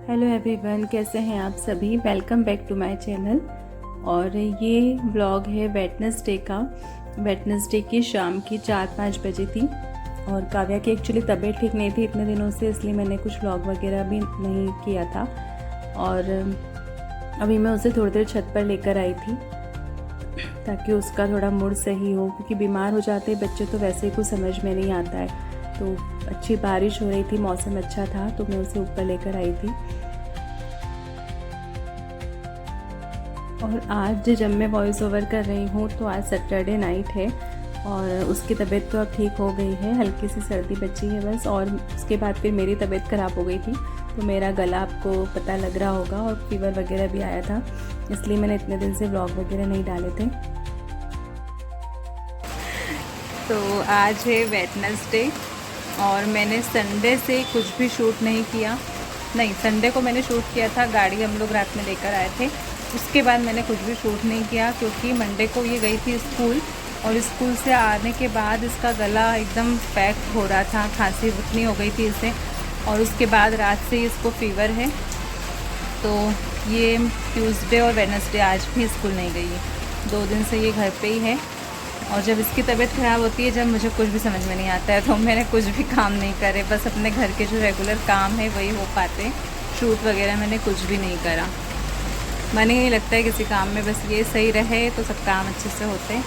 Hello everyone, कैसे हैं आप सभी। Welcome back to my channel. और ये ब्लॉग है वेडनेसडे का। वेडनेसडे की शाम की 4-5 बजे थी और काव्या की एक्चुअली तबीयत ठीक नहीं थी इतने दिनों से, इसलिए मैंने कुछ व्लॉग वगैरह भी नहीं किया था। और अभी मैं उसे थोड़ी देर छत पर लेकर आई थी ताकि उसका थोड़ा मूड सही हो, क्योंकि बीमार हो जाते हैं बच्चे तो वैसे ही कुछ समझ में नहीं आता है। तो अच्छी बारिश हो रही थी, मौसम अच्छा था, तो मैं उसे ऊपर लेकर आई थी। और आज जब मैं वॉइस ओवर कर रही हूँ तो आज सैटरडे नाइट है और उसकी तबीयत तो अब ठीक हो गई है, हल्की सी सर्दी बची है बस। और उसके बाद फिर मेरी तबीयत ख़राब हो गई थी, तो मेरा गला आपको पता लग रहा होगा और फीवर वगैरह भी आया था, इसलिए मैंने इतने दिन से व्लॉग वगैरह नहीं डाले थे। तो आज है वेडनेसडे और मैंने संडे से कुछ भी शूट नहीं किया। नहीं, संडे को मैंने शूट किया था, गाड़ी हम लोग रात में लेकर आए थे। उसके बाद मैंने कुछ भी शूट नहीं किया क्योंकि मंडे को ये गई थी स्कूल और स्कूल से आने के बाद इसका गला एकदम पैक हो रहा था, खांसी उतनी हो गई थी इसे। और उसके बाद रात से इसको फीवर है, तो ये ट्यूसडे और वेडनेसडे आज भी स्कूल नहीं गई है। 2 दिन से ये घर पे ही है। और जब इसकी तबीयत ख़राब होती है, जब मुझे कुछ भी समझ में नहीं आता है, तो मैंने कुछ भी काम नहीं करे, बस अपने घर के जो रेगुलर काम है वही हो पाते। शूट वगैरह मैंने कुछ भी नहीं करा, मन ही नहीं लगता है किसी काम में, बस ये सही रहे तो सब काम अच्छे से होते हैं।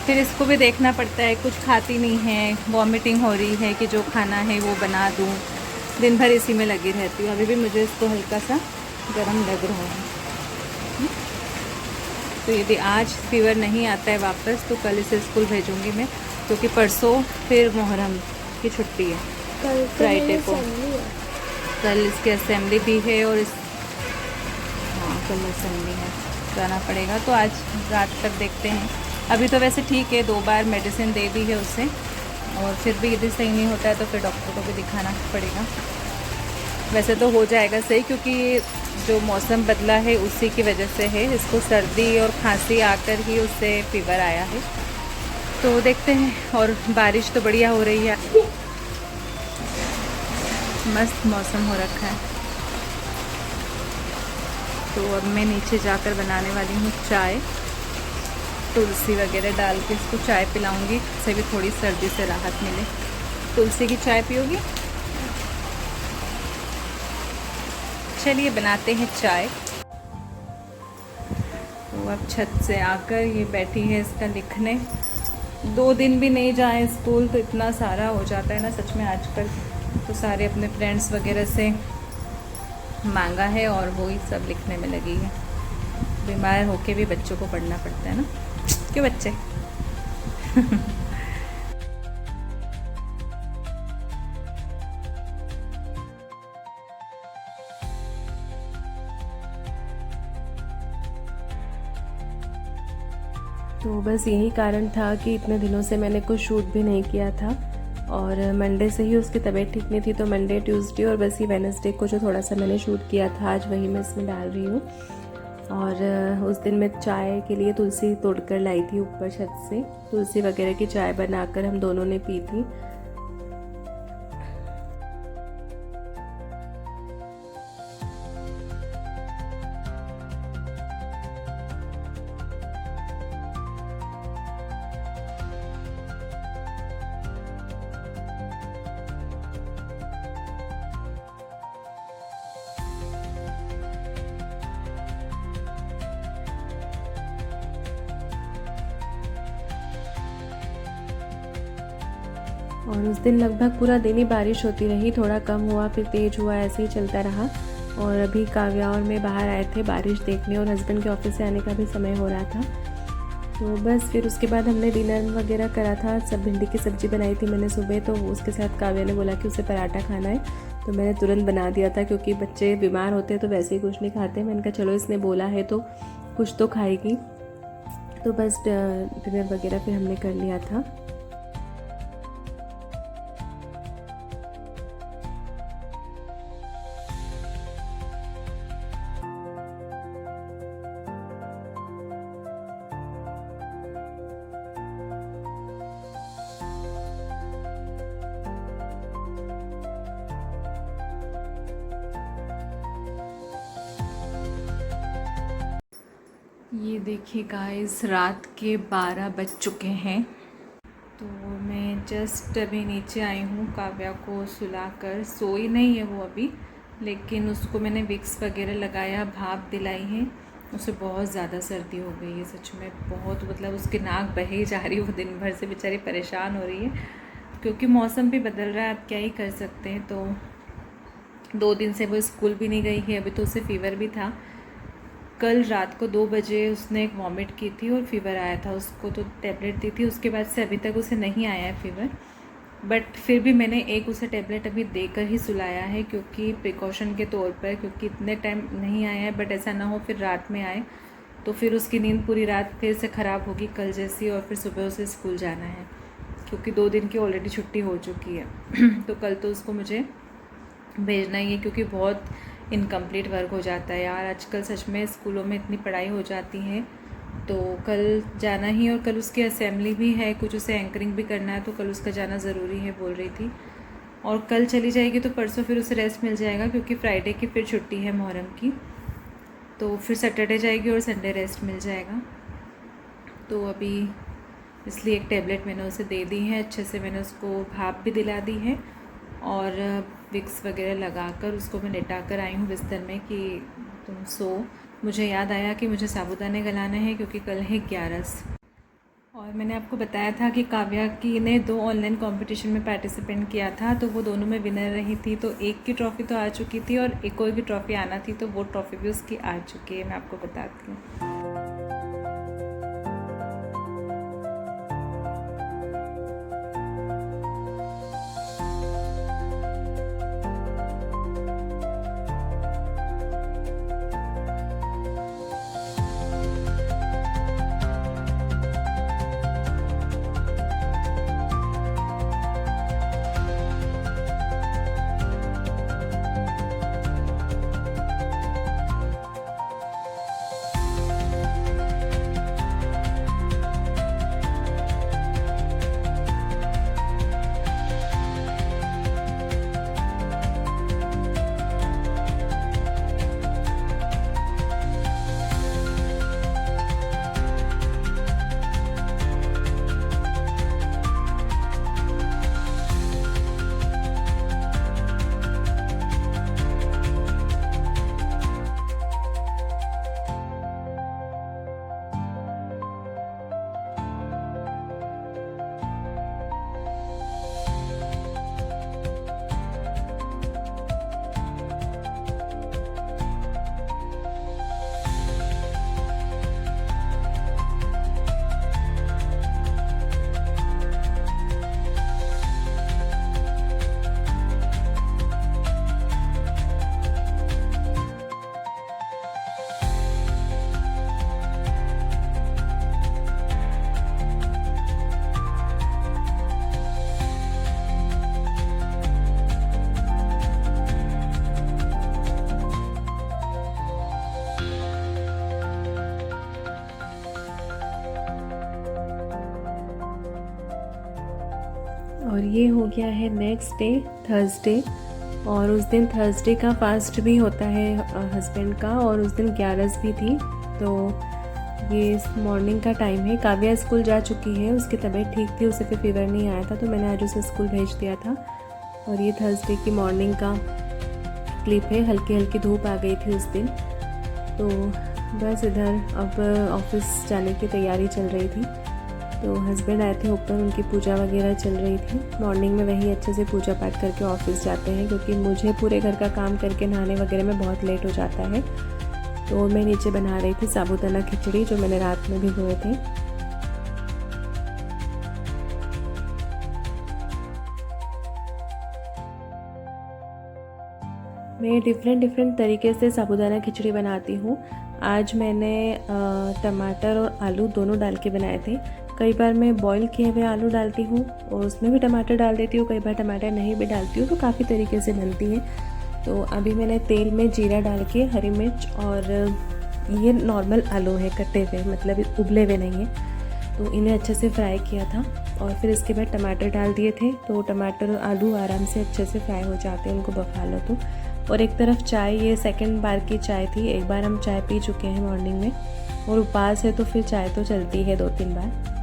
फिर इसको भी देखना पड़ता है, कुछ खाती नहीं है, वॉमिटिंग हो रही है कि जो खाना है वो बना दूँ, दिन भर इसी में लगी रहती हूँ। अभी भी मुझे इसको हल्का सा गर्म लग रहा है। तो यदि आज फीवर नहीं आता है वापस तो कल इसे स्कूल भेजूंगी मैं, क्योंकि परसों फिर मुहर्रम की छुट्टी है, कल फ्राइडे को। है। कल इसकी असेंबली भी है और कल असेंबली है, जाना पड़ेगा। तो आज रात तक देखते हैं। अभी तो वैसे ठीक है, 2 बार मेडिसिन दे दी है उसे, और फिर भी यदि सही नहीं होता है तो फिर डॉक्टर को भी दिखाना पड़ेगा। वैसे तो हो जाएगा सही, क्योंकि जो मौसम बदला है उसी की वजह से है, इसको सर्दी और खांसी आकर ही उससे फीवर आया है। तो देखते हैं। और बारिश तो बढ़िया हो रही है, मस्त मौसम हो रखा है। तो अब मैं नीचे जाकर बनाने वाली हूँ चाय, तुलसी वगैरह डाल के इसको चाय पिलाऊंगी, इससे भी थोड़ी सर्दी से राहत मिले। तुलसी की चाय पियोगी? चलिए बनाते हैं चाय। तो अब छत से आकर ये बैठी है इसका लिखने। 2 दिन भी नहीं जाए स्कूल तो इतना सारा हो जाता है ना सच में आजकल। तो सारे अपने फ्रेंड्स वगैरह से मांगा है और वो ही सब लिखने में लगी है। बीमार होके भी बच्चों को पढ़ना पड़ता है ना, क्यों बच्चे? तो बस यही कारण था कि इतने दिनों से मैंने कुछ शूट भी नहीं किया था। और मंडे से ही उसकी तबीयत ठीक नहीं थी, तो मंडे, ट्यूसडे और बस ही वेडनेसडे को जो थोड़ा सा मैंने शूट किया था, आज वही मैं इसमें डाल रही हूँ। और उस दिन मैं चाय के लिए तुलसी तोड़कर लाई थी ऊपर छत से, तुलसी वगैरह की चाय बनाकर हम दोनों ने पी थी। और उस दिन लगभग पूरा दिन ही बारिश होती रही, थोड़ा कम हुआ फिर तेज़ हुआ, ऐसे ही चलता रहा। और अभी काव्या और मैं बाहर आए थे बारिश देखने, और हस्बैंड के ऑफिस से आने का भी समय हो रहा था। तो बस फिर उसके बाद हमने डिनर वगैरह करा था। सब भिंडी की सब्ज़ी बनाई थी मैंने सुबह, तो उसके साथ काव्या ने बोला कि उसे पराठा खाना है, तो मैंने तुरंत बना दिया था, क्योंकि बच्चे बीमार होते हैं तो वैसे ही कुछ नहीं खाते। मैंने कहा चलो इसने बोला है तो कुछ तो खाएगी। तो बस डिनर वगैरह फिर हमने कर लिया था। ये देखिए गाइस, रात के 12 बज चुके हैं। तो मैं जस्ट अभी नीचे आई हूँ। काव्या को सुलाकर, सोई नहीं है वो अभी, लेकिन उसको मैंने विक्स वगैरह लगाया, भाप दिलाई है। उसे बहुत ज़्यादा सर्दी हो गई है, सच में बहुत, मतलब उसकी नाक बहे जा रही है। वो दिन भर से बेचारी परेशान हो रही है, क्योंकि मौसम भी बदल रहा है, आप क्या ही कर सकते हैं। तो 2 दिन से वो स्कूल भी नहीं गई है। अभी तो उसे फ़ीवर भी था। कल रात को 2 बजे उसने एक वॉमिट की थी और फ़ीवर आया था उसको, तो टैबलेट दी थी। उसके बाद से अभी तक उसे नहीं आया है फ़ीवर, बट फिर भी मैंने एक उसे टैबलेट अभी देकर ही सुलाया है, क्योंकि प्रिकॉशन के तौर पर, क्योंकि इतने टाइम नहीं आया है, बट ऐसा ना हो फिर रात में आए तो फिर उसकी नींद पूरी रात फिर से ख़राब होगी कल जैसी, और फिर सुबह उसे स्कूल जाना है, क्योंकि 2 दिन की ऑलरेडी छुट्टी हो चुकी है। तो कल तो उसको मुझे भेजना ही है, क्योंकि बहुत इनकम्प्लीट वर्क हो जाता है यार आजकल, सच में स्कूलों में इतनी पढ़ाई हो जाती है। तो कल जाना ही, और कल उसकी असेंबली भी है, कुछ उसे एंकरिंग भी करना है, तो कल उसका जाना ज़रूरी है बोल रही थी। और कल चली जाएगी तो परसों फिर उसे रेस्ट मिल जाएगा, क्योंकि फ्राइडे की फिर छुट्टी है मुहर्रम की, तो फिर सैटरडे जाएगी और संडे रेस्ट मिल जाएगा। तो अभी इसलिए एक टैबलेट मैंने उसे दे दी है, अच्छे से मैंने उसको भाप भी दिला दी है, और विक्स वगैरह लगाकर उसको मैं लेटा कर आई हूँ बिस्तर में कि तुम सो। मुझे याद आया कि मुझे साबूदाने गलाने हैं, क्योंकि कल है 11। और मैंने आपको बताया था कि काव्या की ने 2 ऑनलाइन कंपटीशन में पार्टिसिपेंट किया था, तो वो दोनों में विनर रही थी। तो एक की ट्रॉफ़ी तो आ चुकी थी और एक और की ट्रॉफ़ी आना थी, तो वो ट्रॉफ़ी भी उसकी आ चुकी है, मैं आपको बताती हूँ। और ये हो गया है नेक्स्ट डे थर्सडे, और उस दिन थर्सडे का फास्ट भी होता है हस्बैंड का, और उस दिन 11 भी थी। तो ये मॉर्निंग का टाइम है। काव्या स्कूल जा चुकी है, उसकी तबीयत ठीक थी, उसे फिर फीवर नहीं आया था, तो मैंने आज उसे स्कूल भेज दिया था। और ये थर्सडे की मॉर्निंग का क्लिप है। हल्की हल्की धूप आ गई थी उस दिन। तो बस इधर अब ऑफिस जाने की तैयारी चल रही थी। तो हस्बैंड आए थे ऊपर, उनकी पूजा वगैरह चल रही थी। मॉर्निंग में वही अच्छे से पूजा पाठ करके ऑफिस जाते हैं, क्योंकि मुझे पूरे घर का काम करके नहाने वगैरह में बहुत लेट हो जाता है। तो मैं नीचे बना रही थी साबूदाना खिचड़ी, जो मैंने रात में भिगोए थे। मैं डिफरेंट तरीके से साबूदाना खिचड़ी बनाती हूँ। आज मैंने टमाटर और आलू दोनों डाल के बनाए थे। कई बार मैं बॉईल किए हुए आलू डालती हूँ और उसमें भी टमाटर डाल देती हूँ, कई बार टमाटर नहीं भी डालती हूँ, तो काफ़ी तरीके से बनती है। तो अभी मैंने तेल में जीरा डाल के, हरी मिर्च, और ये नॉर्मल आलू है कटे हुए, मतलब उबले हुए नहीं है, तो इन्हें अच्छे से फ्राई किया था। और फिर इसके बाद टमाटर डाल दिए थे, तो टमाटर और आलू आराम से अच्छे से फ्राई हो जाते हैं, उनको बफा लो तो। और एक तरफ चाय, ये सेकंड बार की चाय थी, एक बार हम चाय पी चुके हैं मॉर्निंग में, और उपवास है तो फिर चाय तो चलती है 2-3 बार।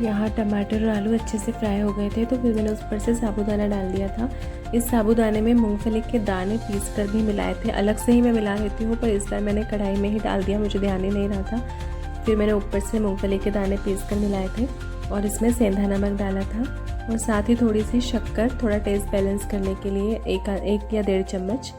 यहाँ टमाटर और आलू अच्छे से फ्राई हो गए थे, तो फिर मैंने उस पर से साबूदाना डाल दिया था। इस साबूदाने में मूंगफली के दाने पीस कर भी मिलाए थे। अलग से ही मैं मिला लेती हूँ, पर इस बार मैंने कढ़ाई में ही डाल दिया, मुझे ध्यान ही नहीं रहा था। फिर मैंने ऊपर से मूंगफली के दाने पीस कर मिलाए थे और इसमें सेंधा नमक डाला था और साथ ही थोड़ी सी शक्कर, थोड़ा टेस्ट बैलेंस करने के लिए 1 या 1.5 चम्मच।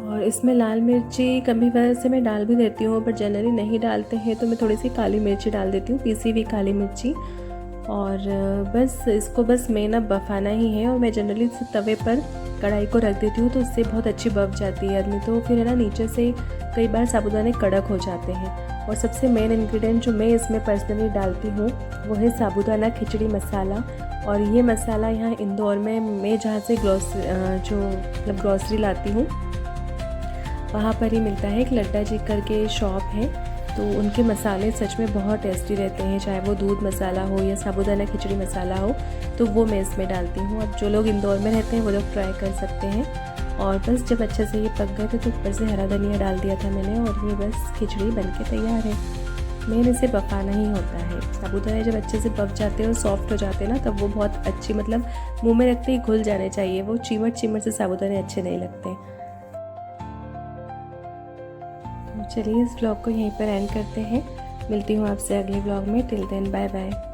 और इसमें लाल मिर्ची कभी वजह से मैं डाल भी देती हूँ, पर जनरली नहीं डालते हैं तो मैं थोड़ी सी काली मिर्ची डाल देती हूँ, पीसी हुई काली मिर्ची। और बस इसको बस मेन अब बफाना ही है। और मैं जनरली तवे पर कढ़ाई को रख देती हूँ तो उससे बहुत अच्छी बफ जाती है, नहीं तो फिर है ना नीचे से कई बार साबूदाने कड़क हो जाते हैं। और सबसे मेन इंग्रेडिएंट जो मैं इसमें पर्सनली डालती हूँ वो है साबूदाना खिचड़ी मसाला। और ये मसाला यहाँ इंदौर में मैं जहाँ से ग्रॉसरी लाती हूँ वहाँ पर ही मिलता है। एक लड्डा जी करके शॉप है, तो उनके मसाले सच में बहुत टेस्टी रहते हैं, चाहे वो दूध मसाला हो या साबूदाना खिचड़ी मसाला हो, तो वो मैं इसमें डालती हूँ। अब जो लोग इंदौर में रहते हैं वो लोग ट्राई कर सकते हैं। और बस जब अच्छे से ये पक गए थे तो ऊपर से हरा धनिया डाल दिया था मैंने, और ये बस खिचड़ी बन के तैयार है। मेन इसे पकाना ही होता है। साबूदाने जब अच्छे से पक जाते हैं और सॉफ्ट हो जाते हैं ना, तब वो बहुत अच्छी, मतलब मुँह में रखते ही घुल जाने चाहिए। वो चीमट चीमट से साबूदाने अच्छे नहीं लगते। चलिए इस व्लॉग को यहीं पर एंड करते हैं। मिलती हूँ आपसे अगले व्लॉग में। Till then bye bye.